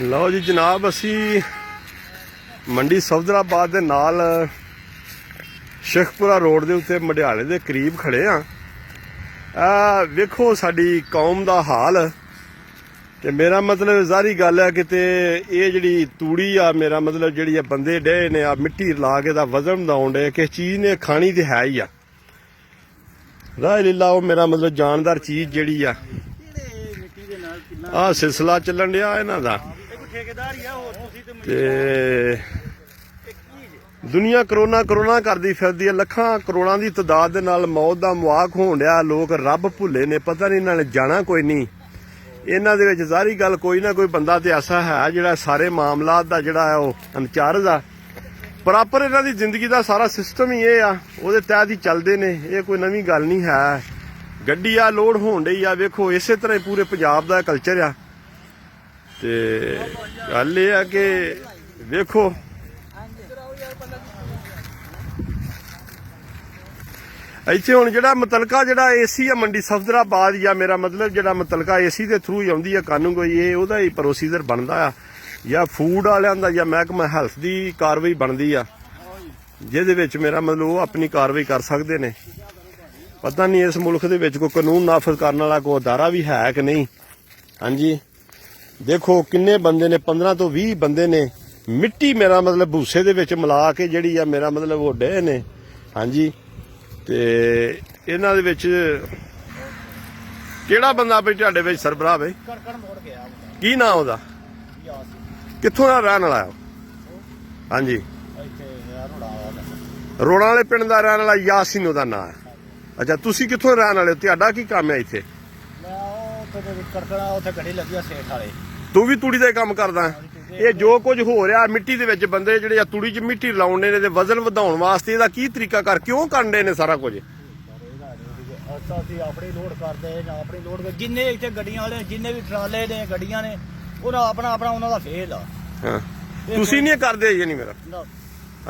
ਲਓ ਜੀ ਜਨਾਬ, ਅਸੀਂ ਮੰਡੀ ਸਫਦਰਾਬਾਦ ਦੇ ਨਾਲ ਸ਼ੇਖਪੁਰਾ ਰੋਡ ਦੇ ਉੱਤੇ ਮਡਿਆਲੇ ਦੇ ਕਰੀਬ ਖੜੇ ਆ। ਵੇਖੋ ਸਾਡੀ ਕੌਮ ਦਾ ਹਾਲ। ਤੇ ਮੇਰਾ ਮਤਲਬ ਜ਼ਾਹਰੀ ਗੱਲ ਹੈ ਕਿ ਇਹ ਜਿਹੜੀ ਤੂੜੀ ਆ, ਮੇਰਾ ਮਤਲਬ ਜਿਹੜੀ ਆ ਬੰਦੇ ਡੇ ਨੇ ਆ ਮਿੱਟੀ ਲਾ ਕੇ ਦਾ ਵਜ਼ਨ ਵਧਾਉਣ ਡੇ, ਕਿਸ ਚੀਜ਼ ਨੇ ਖਾਣੀ ਤੇ ਹੈ ਹੀ ਆ। ਰਾਹ ਲੀਲਾ ਉਹ ਮੇਰਾ ਮਤਲਬ ਜਾਨਦਾਰ ਚੀਜ਼ ਜਿਹੜੀ ਆ ਸਿਲਸਿਲਾ ਚੱਲਣ ਡਿਆ ਇਹਨਾਂ ਦਾ। ਤੇ ਦੁਨੀਆ ਕਰੋਨਾ ਕਰਦੀ ਫਿਰਦੀ ਹੈ। ਲੱਖਾਂ ਕਰੋੜਾਂ ਦੀ ਤਦਾਦ ਦੇ ਨਾਲ ਮੌਤ ਦਾ ਮੁਆਕ ਹੋਣ ਡਿਆ। ਲੋਕ ਰੱਬ ਭੁੱਲੇ ਨੇ, ਪਤਾ ਨਹੀਂ ਇਹਨਾਂ ਨੇ ਜਾਣਾ ਕੋਈ ਨਹੀਂ। ਇਹਨਾਂ ਦੇ ਵਿੱਚ ਜ਼ਾਹਰੀ ਗੱਲ ਕੋਈ ਨਾ ਕੋਈ ਬੰਦਾ ਤੇ ਐਸਾ ਹੈ ਜਿਹੜਾ ਸਾਰੇ ਮਾਮਲਾਤ ਦਾ ਜਿਹੜਾ ਹੈ ਉਹ ਇੰਚਾਰਜ ਆ। ਪ੍ਰੋਪਰ ਇਹਨਾਂ ਦੀ ਜ਼ਿੰਦਗੀ ਦਾ ਸਾਰਾ ਸਿਸਟਮ ਹੀ ਇਹ ਆ, ਉਹਦੇ ਤਹਿਤ ਹੀ ਚੱਲਦੇ ਨੇ। ਇਹ ਕੋਈ ਨਵੀਂ ਗੱਲ ਨਹੀਂ ਹੈ। ਗੱਡੀ ਆ ਲੋਡ ਹੋਣ ਡਈ ਆ, ਵੇਖੋ ਇਸੇ ਤਰ੍ਹਾਂ ਹੀ ਪੂਰੇ ਪੰਜਾਬ ਦਾ ਕਲਚਰ ਆ। ਤੇ ਗੱਲ ਇਹ ਆ ਕਿ ਵੇਖੋ ਇੱਥੇ ਹੁਣ ਜਿਹੜਾ ਮੁਤਲਕਾ ਜਿਹੜਾ ਏਸੀ ਆ ਮੰਡੀ ਸਫਦਰਾਬਾਦ, ਜਾਂ ਮੇਰਾ ਮਤਲਬ ਜਿਹੜਾ ਮੁਤਲਕਾ ਏਸੀ ਦੇ ਥਰੂ ਹੀ ਆਉਂਦੀ ਆ ਕਾਨੂੰਨ ਕੋਈ, ਇਹ ਉਹਦਾ ਹੀ ਪ੍ਰੋਸੀਜਰ ਬਣਦਾ ਆ, ਜਾਂ ਫੂਡ ਵਾਲਿਆਂ ਦਾ ਜਾਂ ਮਹਿਕਮਾ ਹੈਲਥ ਦੀ ਕਾਰਵਾਈ ਬਣਦੀ ਆ, ਜਿਹਦੇ ਵਿੱਚ ਮੇਰਾ ਮਤਲਬ ਉਹ ਆਪਣੀ ਕਾਰਵਾਈ ਕਰ ਸਕਦੇ ਨੇ। ਪਤਾ ਨਹੀਂ ਇਸ ਮੁਲਕ ਦੇ ਵਿੱਚ ਕੋਈ ਕਾਨੂੰਨ ਨਾਫਜ਼ ਕਰਨ ਵਾਲਾ ਕੋਈ ਅਦਾਰਾ ਵੀ ਹੈ ਕਿ ਨਹੀਂ। ਹਾਂਜੀ ਦੇਖੋ ਕਿੰਨੇ ਬੰਦੇ ਨੇ, 15 ਤੋਂ 20 ਬੰਦੇ ਨੇ ਮਿੱਟੀ ਮੇਰਾ ਮਤਲਬ ਭੂਸੇ ਦੇ ਵਿੱਚ ਮਿਲਾ ਕੇ ਜਿਹੜੀ ਆ ਮੇਰਾ ਮਤਲਬ ਉਹ ਡੇ ਨੇ। ਹਾਂਜੀ ਤੇ ਇਹਨਾਂ ਦੇ ਵਿੱਚ ਕਿਹੜਾ ਬੰਦਾ ਬਈ ਤੁਹਾਡੇ ਵਿੱਚ ਸਰਬਰਾਹ ਬਈ? ਕੀ ਨਾਂ ਉਹਦਾ? ਕਿੱਥੋਂ ਦਾ ਰਹਿਣ ਵਾਲਾ? ਹਾਂਜੀ ਰੋੜਾਂ ਵਾਲੇ ਪਿੰਡ ਦਾ ਰਹਿਣ ਵਾਲਾ ਯਾਸੀਨ ਉਹਦਾ ਨਾਂ ਹੈ। ਅੱਛਾ ਤੁਸੀਂ ਕਿੱਥੋਂ ਰਹਿਣ ਵਾਲੇ ਹੋ? ਤੁਹਾਡਾ ਕੀ ਕੰਮ ਹੈ ਇੱਥੇ? ਤੂੰ ਵੀ ਤੂੜੀ ਦਾ ਕੰਮ ਕਰਦਾ? ਇਹ ਜੋ ਕੁਝ ਹੋ ਰਿਹਾ ਮਿੱਟੀ ਦੇ ਵਿੱਚ, ਬੰਦੇ ਜਿਹੜੇ ਆ ਤੂੜੀ 'ਚ ਮਿੱਟੀ ਲਾਉਣੇ ਨੇ ਤੇ ਵਜ਼ਨ ਵਧਾਉਣ ਵਾਸਤੇ, ਇਹਦਾ ਕੀ ਤਰੀਕਾ ਕਰ ਕਿਉਂ ਕਰਦੇ ਨੇ ਸਾਰਾ ਕੁਝ? ਅਸੀਂ ਆਪਣੀ ਲੋਡ ਕਰਦੇ ਜਾਂ ਆਪਣੀ ਲੋਡ ਜਿੰਨੇ ਇੱਥੇ ਗੱਡੀਆਂ ਵਾਲੇ ਜਿੰਨੇ ਵੀ ਟਰਾਲੇ ਨੇ ਗੱਡੀਆਂ ਨੇ ਉਹਨਾਂ ਆਪਣਾ ਉਹਨਾਂ ਦਾ ਫੇਲ ਆ। ਹਾਂ ਤੁਸੀਂ ਨਹੀਂ ਕਰਦੇ ਯਾਨੀ ਮੇਰਾ?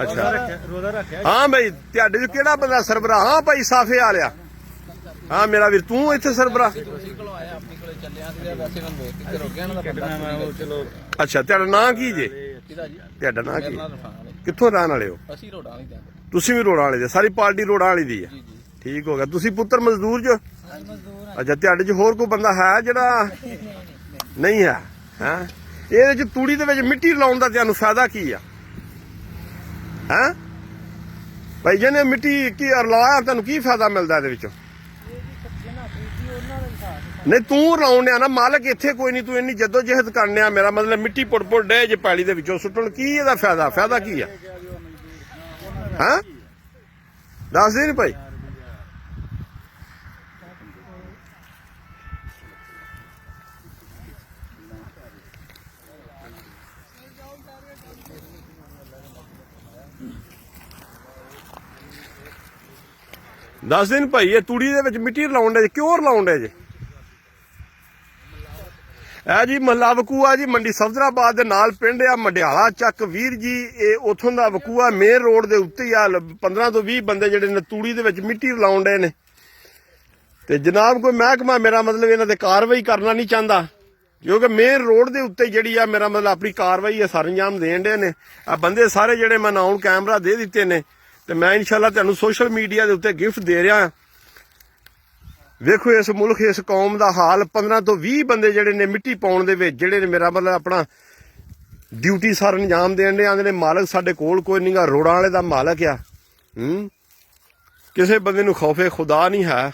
ਅੱਛਾ ਰੋਜ਼ਾ ਰੱਖਿਆ। ਹਾਂ ਬਈ ਤੁਹਾਡੇ 'ਚ ਕਿਹੜਾ ਬੰਦਾ ਸਰਬਰਾਹ? ਹਾਂ ਭਾਈ ਸਾਫੇ ਆ ਲਿਆ। ਹਾਂ ਮੇਰਾ ਵੀਰ ਤੂੰ ਇੱਥੇ ਸਰਬਰਾਹ? ਅੱਛਾ ਤੁਹਾਡਾ ਨਾਂ ਕੀ ਜੇ? ਤੁਹਾਡਾ ਨਾਂ ਕੀ? ਕਿੱਥੋਂ ਰਹਿਣ ਵਾਲੇ ਹੋ? ਤੁਸੀਂ ਵੀ ਰੋੜਾਂ ਵਾਲੇ ਦੇ? ਸਾਰੀ ਪਾਰਟੀ ਰੋੜਾਂ ਵਾਲੀ ਦੀ ਹੈ? ਠੀਕ ਹੋ ਗਿਆ। ਤੁਸੀਂ ਪੁੱਤਰ ਮਜ਼ਦੂਰ ਜੋ? ਅੱਛਾ ਤੁਹਾਡੇ 'ਚ ਹੋਰ ਕੋਈ ਬੰਦਾ ਹੈ ਜਿਹੜਾ ਨਹੀਂ ਹੈ? ਹੈਂ ਇਹਦੇ 'ਚ ਤੂੜੀ ਦੇ ਵਿੱਚ ਮਿੱਟੀ ਲਾਉਣ ਦਾ ਤੁਹਾਨੂੰ ਫਾਇਦਾ ਕੀ ਆ? ਹੈਂ ਭਾਈ ਜਿਹਨੇ ਮਿੱਟੀ ਕੀ ਲਾਇਆ ਤੁਹਾਨੂੰ ਕੀ ਫਾਇਦਾ ਮਿਲਦਾ ਇਹਦੇ ਵਿੱਚੋਂ? ਨਹੀਂ ਤੂੰ ਲਾਉਣ ਡਿਆ ਨਾ, ਮਾਲਕ ਇੱਥੇ ਕੋਈ ਨਹੀਂ। ਤੂੰ ਇੰਨੀ ਜਦੋਜਹਿਦ ਕਰਨ ਡਿਆ, ਮੇਰਾ ਮਤਲਬ ਮਿੱਟੀ ਪੁੱਟ ਡੇ ਜੇ ਪੈਲੀ ਦੇ ਵਿੱਚੋਂ ਸੁੱਟਣ, ਕੀ ਇਹਦਾ ਫਾਇਦਾ ਕੀ ਆ? ਹਾਂ ਦੱਸ ਦੇ ਨੀ ਭਾਈ। ਦੱਸ ਦਿਨ ਭਾਈ, ਇਹ ਤੂੜੀ ਦੇ ਵਿੱਚ ਮਿੱਟੀ ਲਾਉਣ ਡੇ, ਕਿਉਂ ਲਾਉਣ ਡੇ ਜੇ? ਇਹ ਜੀ ਮਹੱਲਾ ਵਕੂਆ ਜੀ ਮੰਡੀ ਸਫਦਰਾਬਾਦ ਦੇ ਨਾਲ ਪਿੰਡ ਆ ਮਡਿਆਲਾ ਚੱਕ ਵੀਰ ਜੀ। ਇਹ ਉਥੋਂ ਦਾ ਵਕੂਆ ਮੇਨ ਰੋਡ ਦੇ ਉੱਤੇ ਹੀ ਆ। 15 ਤੋਂ 20 ਬੰਦੇ ਜਿਹੜੇ ਨੇ ਤੂੜੀ ਦੇ ਵਿੱਚ ਮਿੱਟੀ ਲਾਉਣ ਡੇ ਨੇ। ਤੇ ਜਨਾਬ ਕੋਈ ਮਹਿਕਮਾ ਮੇਰਾ ਮਤਲਬ ਇਹਨਾਂ ਤੇ ਕਾਰਵਾਈ ਕਰਨਾ ਨਹੀਂ ਚਾਹੁੰਦਾ, ਕਿਉਂਕਿ ਮੇਨ ਰੋਡ ਦੇ ਉੱਤੇ ਜਿਹੜੀ ਆ ਮੇਰਾ ਮਤਲਬ ਆਪਣੀ ਕਾਰਵਾਈ ਸਰੰਜਾਮ ਦੇਣ ਡੇ ਨੇ। ਆ ਬੰਦੇ ਸਾਰੇ ਜਿਹੜੇ ਮੈਂ ਨਾਉਨ ਕੈਮਰਾ ਦੇ ਦਿੱਤੇ ਨੇ, ਤੇ ਮੈਂ ਇਨਸ਼ਾਅੱਲਾ ਤੁਹਾਨੂੰ ਸੋਸ਼ਲ ਮੀਡੀਆ ਦੇ ਉੱਤੇ ਗਿਫਟ ਦੇ ਰਿਹਾ। ਵੇਖੋ ਇਸ ਮੁਲਕ ਇਸ ਕੌਮ ਦਾ ਹਾਲ। 15 ਤੋਂ 20 ਬੰਦੇ ਜਿਹੜੇ ਨੇ ਮਿੱਟੀ ਪਾਉਣ ਦੇ ਵਿੱਚ ਜਿਹੜੇ ਨੇ ਮੇਰਾ ਮਤਲਬ ਆਪਣਾ ਡਿਊਟੀ ਸਰ ਅੰਜਾਮ ਦੇਣ ਦੇ ਆਂਦੇ ਨੇ। ਮਾਲਕ ਸਾਡੇ ਕੋਲ ਕੋਈ ਨਹੀਂਗਾ, ਰੋੜਾਂ ਵਾਲੇ ਦਾ ਮਾਲਕ ਆ। ਕਿਸੇ ਬੰਦੇ ਨੂੰ ਖੌਫੇ ਖੁਦਾ ਨਹੀਂ ਹੈ।